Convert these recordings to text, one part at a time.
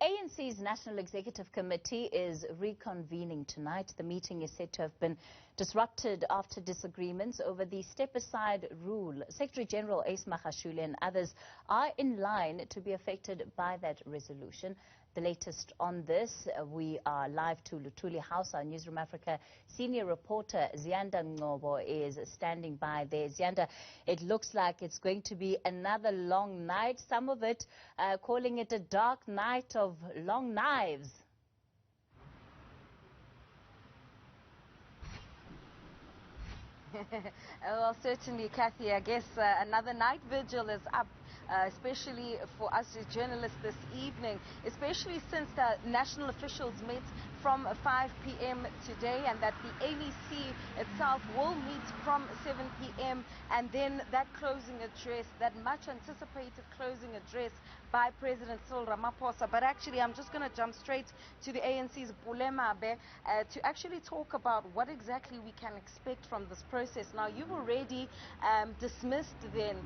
ANC's National Executive Committee is reconvening tonight. The meeting is said to have been disrupted after disagreements over the step-aside rule. Secretary General Ace Magashule and others are in line to be affected by that resolution. The latest on this, we are live to Lutuli House. Our Newzroom Afrika senior reporter Ziyanda Ngcobo is standing by there. Ziyanda, it looks like it's going to be another long night. Some of it calling it a dark night of long knives. Well, certainly, Kathy, I guess another night vigil is up, especially for us as journalists this evening, especially since the national officials met from 5 p.m. today, and that the NEC itself will meet from 7 p.m. and then that closing address, that much anticipated closing address by President Cyril Ramaphosa. But actually, I'm just going to jump straight to the ANC's Pule Mabe to actually talk about what exactly we can expect from this process. Now, you've already dismissed then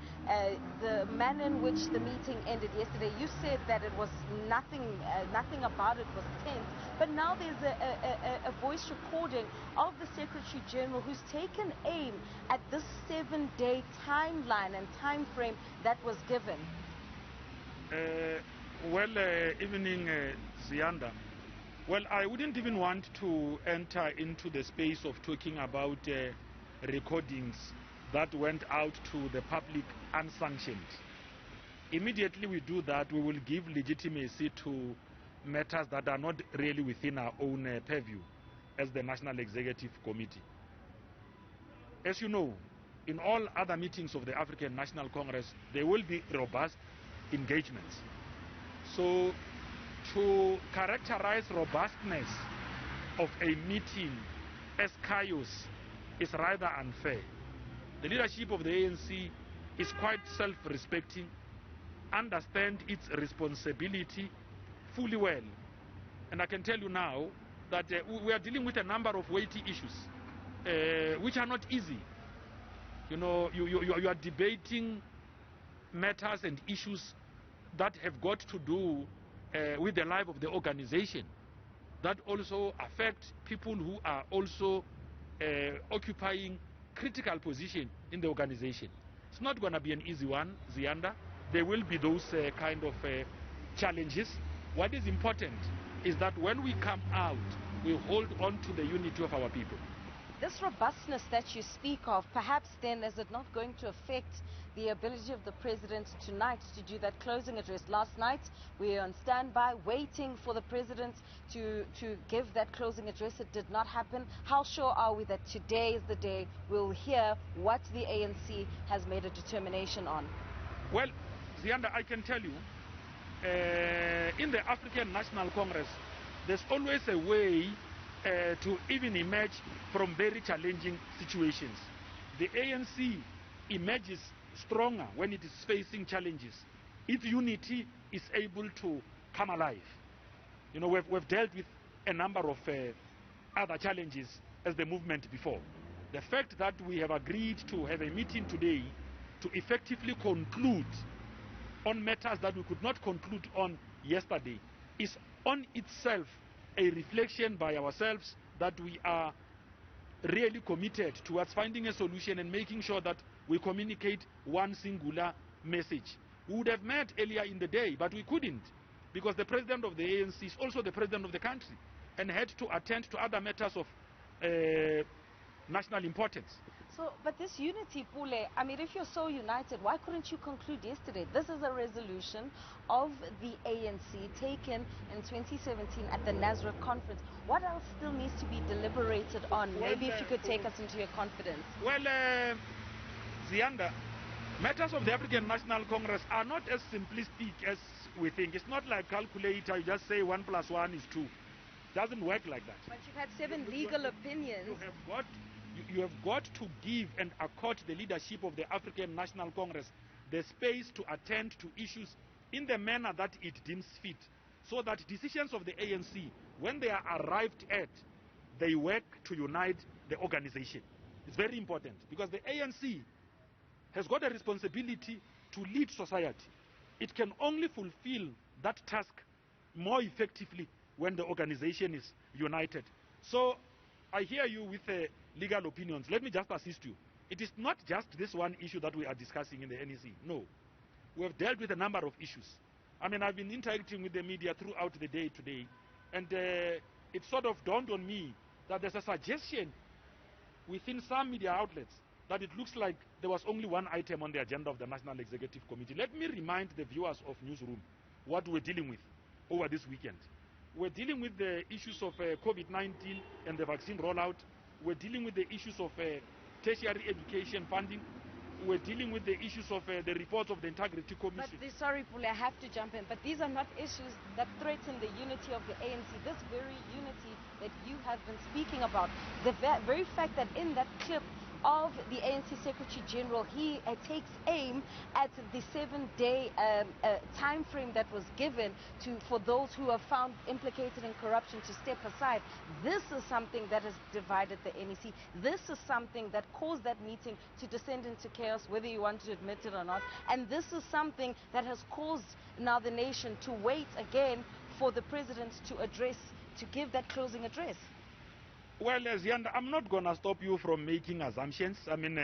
the manner in which the meeting ended yesterday. You said that it was nothing about it was tense. But now there's a voice recording of the Secretary General who's taken aim at this 7-day timeline and time frame that was given. Evening, Ziyanda. Well, I wouldn't even want to enter into the space of talking about recordings that went out to the public unsanctioned. Immediately we do that, we will give legitimacy to matters that are not really within our own purview as the National Executive Committee. As you know, in all other meetings of the African National Congress, there will be robust engagements. So to characterize robustness of a meeting as chaos is rather unfair. The leadership of the ANC is quite self-respecting, understand its responsibility fully well. And I can tell you now that we are dealing with a number of weighty issues, which are not easy. You know, you are debating matters and issues that have got to do with the life of the organization, that also affect people who are also occupying critical position in the organization. It's not going to be an easy one, Ziyanda. There will be those kind of challenges. What is important is that when we come out, we hold on to the unity of our people. This robustness that you speak of, perhaps then is it not going to affect the ability of the President tonight to do that closing address? Last night we were on standby waiting for the President to give that closing address. It did not happen. How sure are we that today is the day we'll hear what the ANC has made a determination on? Well, Ziyanda, I can tell you, in the African National Congress, there's always a way to even emerge from very challenging situations. The ANC emerges stronger when it is facing challenges. Its unity is able to come alive. You know, we've dealt with a number of other challenges as the movement before. The fact that we have agreed to have a meeting today to effectively conclude on matters that we could not conclude on yesterday is on itself a reflection by ourselves that we are really committed towards finding a solution and making sure that we communicate one singular message. We would have met earlier in the day, but we couldn't, because the president of the ANC is also the president of the country and had to attend to other matters of national importance. So, but this unity, Pule, I mean, if you're so united, why couldn't you conclude yesterday? This is a resolution of the ANC taken in 2017 at the Nazareth conference. What else still needs to be deliberated on? Maybe if you could take us into your confidence. Well, Ziyanda, matters of the African National Congress are not as simplistic as we think. It's not like calculator, you just say 1 + 1 is 2. It doesn't work like that. But you've had 7 legal opinions. You have got to give and accord the leadership of the African National Congress the space to attend to issues in the manner that it deems fit, so that decisions of the ANC, when they are arrived at, they work to unite the organization. It's very important, because the ANC has got a responsibility to lead society. It can only fulfill that task more effectively when the organization is united. So I hear you with legal opinions. Let me just assist you. It is not just this one issue that we are discussing in the NEC. No. We have dealt with a number of issues. I mean, I've been interacting with the media throughout the day today, and it sort of dawned on me that there's a suggestion within some media outlets that it looks like there was only one item on the agenda of the National Executive Committee. Let me remind the viewers of Newzroom what we're dealing with over this weekend. We're dealing with the issues of COVID-19 and the vaccine rollout. We're dealing with the issues of tertiary education funding. We're dealing with the issues of the reports of the Integrity Commission. But sorry, Pule, I have to jump in. But these are not issues that threaten the unity of the ANC. This very unity that you have been speaking about, the very fact that in that clip of the ANC Secretary General, he takes aim at the 7-day time frame that was given for those who are found implicated in corruption to step aside. This is something that has divided the NEC. This is something that caused that meeting to descend into chaos, whether you want to admit it or not. And this is something that has caused now the nation to wait again for the president to give that closing address. Well, Ziyanda, I'm not going to stop you from making assumptions. I mean,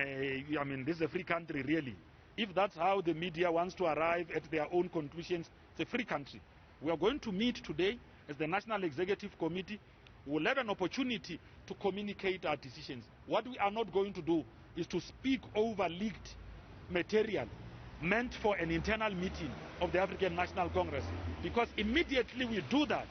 this is a free country, really. If that's how the media wants to arrive at their own conclusions, it's a free country. We are going to meet today as the National Executive Committee. We'll have an opportunity to communicate our decisions. What we are not going to do is to speak over leaked material meant for an internal meeting of the African National Congress. Because immediately we do that,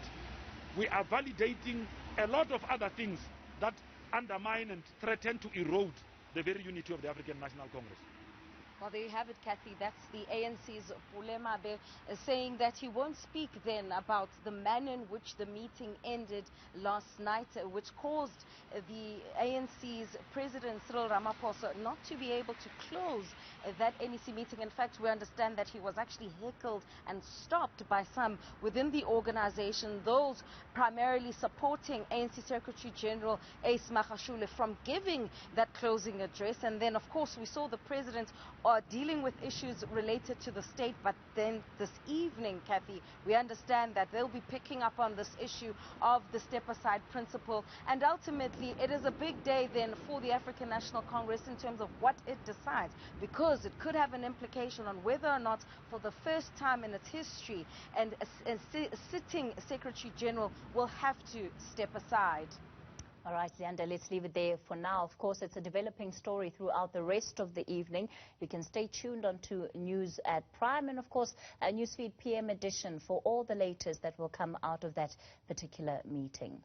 we are validating a lot of other things that undermine and threaten to erode the very unity of the African National Congress. Well, there you have it, Kathy. That's the ANC's Pule Mabe saying that he won't speak then about the manner in which the meeting ended last night, which caused the ANC's President Cyril Ramaphosa not to be able to close that NEC meeting. In fact, we understand that he was actually heckled and stopped by some within the organization, those primarily supporting ANC Secretary General Ace Magashule from giving that closing address. And then, of course, we saw the president dealing with issues related to the state. But then this evening, Kathy, we understand that they'll be picking up on this issue of the step-aside principle. And ultimately, it is a big day then for the African National Congress in terms of what it decides, because it could have an implication on whether or not, for the first time in its history, a sitting Secretary General will have to step aside. All right, Ziyanda, let's leave it there for now. Of course, it's a developing story throughout the rest of the evening. You can stay tuned onto News at Prime and, of course, a Newsfeed PM edition for all the latest that will come out of that particular meeting.